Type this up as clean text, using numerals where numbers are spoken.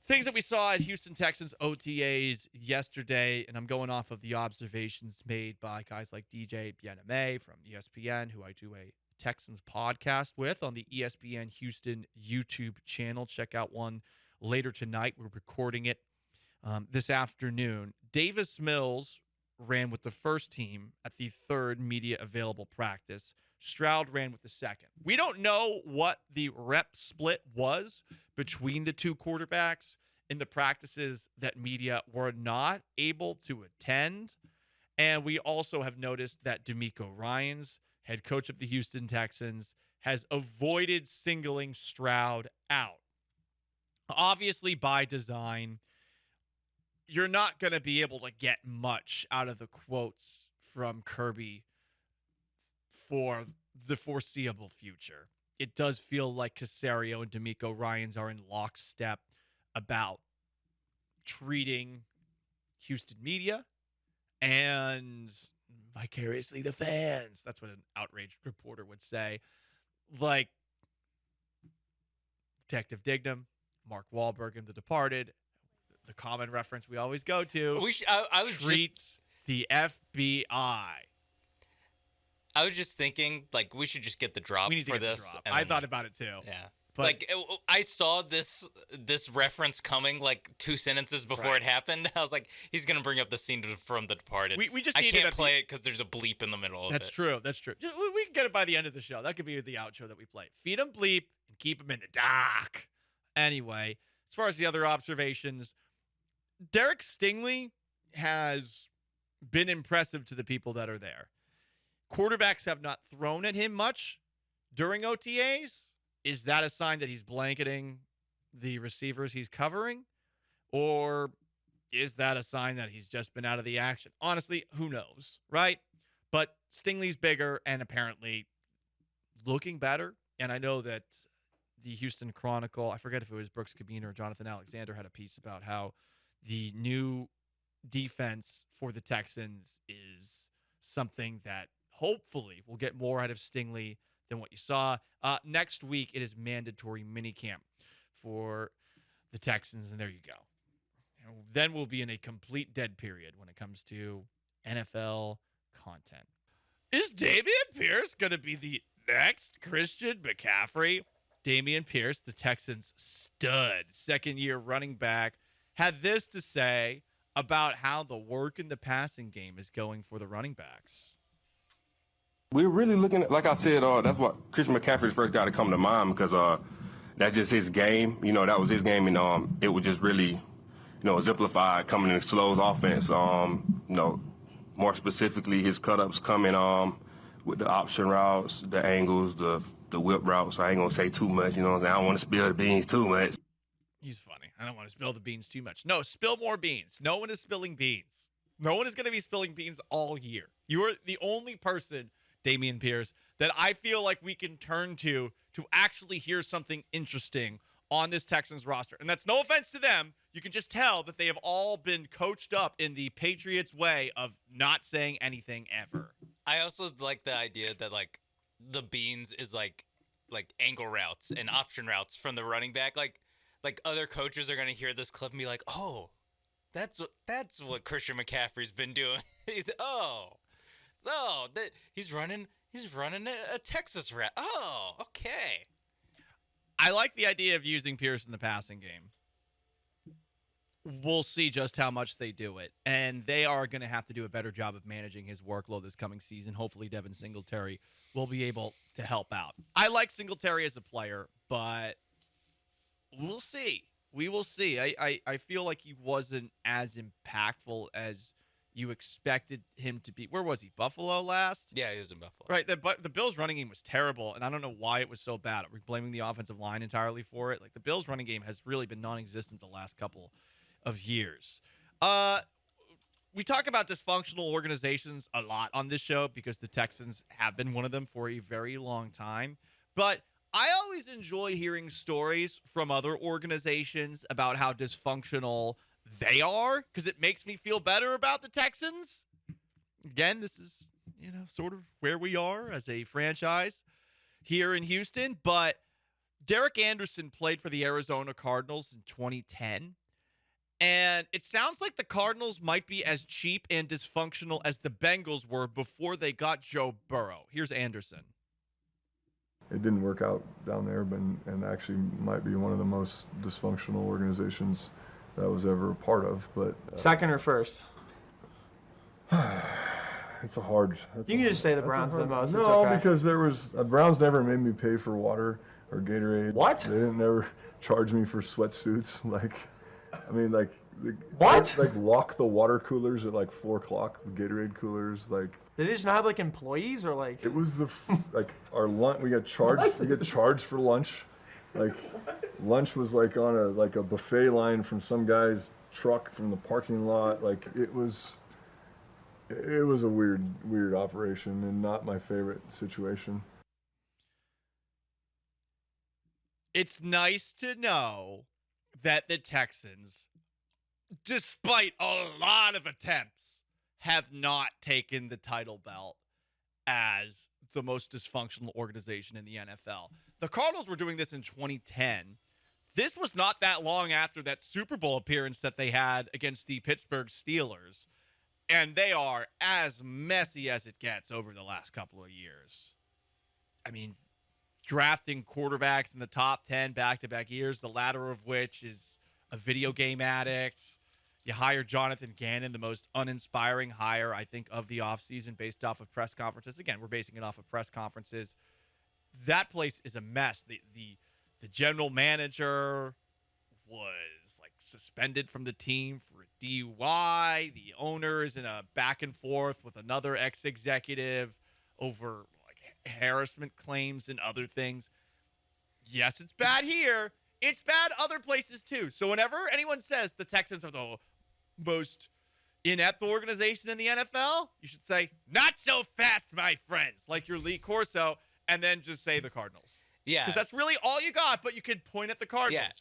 Things that we saw at Houston Texans OTAs yesterday, and I'm going off of the observations made by guys like DJ Bien-Aimé from ESPN, who I do a Texans podcast with on the ESPN Houston YouTube channel. Check out one later tonight. We're recording it this afternoon. Davis Mills ran with the first team at the third media available practice. Stroud ran with the second. We don't know what the rep split was between the two quarterbacks in the practices that media were not able to attend. And we also have noticed that DeMeco Ryans, head coach of the Houston Texans, has avoided singling Stroud out. Obviously, by design, you're not going to be able to get much out of the quotes from Kirby for the foreseeable future. It does feel like Caserio and DeMeco Ryans are in lockstep about treating Houston media and vicariously the fans. That's what an outraged reporter would say. Like Detective Dignam, Mark Wahlberg in The Departed, the common reference we always go to. I was treats the FBI. I was just thinking, like, we should just get the drop we need to for get this. The drop. And I thought about it too. Yeah. But like, I saw this reference coming like 2 sentences before it happened. I was like, he's going to bring up the scene from The Departed. We just I can't play it because there's a bleep in the middle of it. That's true. That's true. We can get it by the end of the show. That could be the outro that we play. Feed him bleep and keep him in the dark. Anyway, as far as the other observations, Derek Stingley has been impressive to the people that are there. Quarterbacks have not thrown at him much during OTAs. Is that a sign that he's blanketing the receivers he's covering? Or is that a sign that he's just been out of the action? Honestly, who knows, right? But Stingley's bigger and apparently looking better. And I know that the Houston Chronicle, I forget if it was Brooks Cabiner or Jonathan Alexander, had a piece about how the new defense for the Texans is something that hopefully will get more out of Stingley than what you saw. Next week, it is mandatory minicamp for the Texans, and there you go. And then we'll be in a complete dead period when it comes to NFL content. Is Dameon Pierce going to be the next Christian McCaffrey? Dameon Pierce, the Texans' stud second-year running back, had this to say about how the work in the passing game is going for the running backs. We're really looking at, like I said, that's what Christian McCaffrey's first got to come to mind because that's just his game. You know, that was his game, and it was just really, exemplified coming in Slow's offense. More specifically, his cut-ups coming with the option routes, the angles, the whip routes. I ain't going to say too much, I don't want to spill the beans too much. He's funny. I don't want to spill the beans too much. No, spill more beans. No one is spilling beans. No one is going to be spilling beans all year. You are the only person, Dameon Pierce, that I feel like we can turn to actually hear something interesting on this Texans roster. And that's no offense to them. You can just tell that they have all been coached up in the Patriots way of not saying anything ever. I also like the idea that, like, the beans is like angle routes and option routes from the running back. Like other coaches are going to hear this clip and be like, oh, that's what Christian McCaffrey's been doing. He's running a Texas route. Oh, okay. I like the idea of using Pierce in the passing game. We'll see just how much they do it. And they are going to have to do a better job of managing his workload this coming season. Hopefully Devin Singletary will be able to help out. I like Singletary as a player, but we'll see. We will see. I feel like he wasn't as impactful as you expected him to be. Where was he? Buffalo last? Yeah, he was in Buffalo. Right. The Bills' running game was terrible, and I don't know why it was so bad. Are we blaming the offensive line entirely for it? Like, the Bills' running game has really been non-existent the last couple of years. We talk about dysfunctional organizations a lot on this show because the Texans have been one of them for a very long time. But I always enjoy hearing stories from other organizations about how dysfunctional they are because it makes me feel better about the Texans. Again, this is, sort of where we are as a franchise here in Houston. But Derek Anderson played for the Arizona Cardinals in 2010. And it sounds like the Cardinals might be as cheap and dysfunctional as the Bengals were before they got Joe Burrow. Here's Anderson. It didn't work out down there, but and actually might be one of the most dysfunctional organizations that I was ever a part of. But second or first? It's a hard. You can just say the Browns the most. No, it's okay. because there was Browns never made me pay for water or Gatorade. What? They didn't never charge me for sweatsuits. What? Like lock the water coolers at like 4:00. The Gatorade coolers, like. Did they just not have like employees or like? It was our lunch. We got charged. What? We get charged for lunch. Like lunch was like on a buffet line from some guy's truck from the parking lot. Like it was a weird operation and not my favorite situation. It's nice to know that the Texans, despite a lot of attempts, have not taken the title belt as the most dysfunctional organization in the NFL. The Cardinals were doing this in 2010. This was not that long after that Super Bowl appearance that they had against the Pittsburgh Steelers. And they are as messy as it gets over the last couple of years. I mean, drafting quarterbacks in the top 10 back-to-back years, the latter of which is a video game addict. You hire Jonathan Gannon, the most uninspiring hire, I think, of the offseason based off of press conferences. Again, we're basing it off of press conferences. That place is a mess. The general manager was like suspended from the team for a DUI. The owner is in a back and forth with another ex-executive over like harassment claims and other things. Yes, it's bad here. It's bad other places too. So whenever anyone says the Texans are the most inept organization in the NFL, you should say, not so fast, my friends, like your Lee Corso, and then just say the Cardinals. Yeah. Because that's really all you got, but you could point at the Cardinals. Yeah.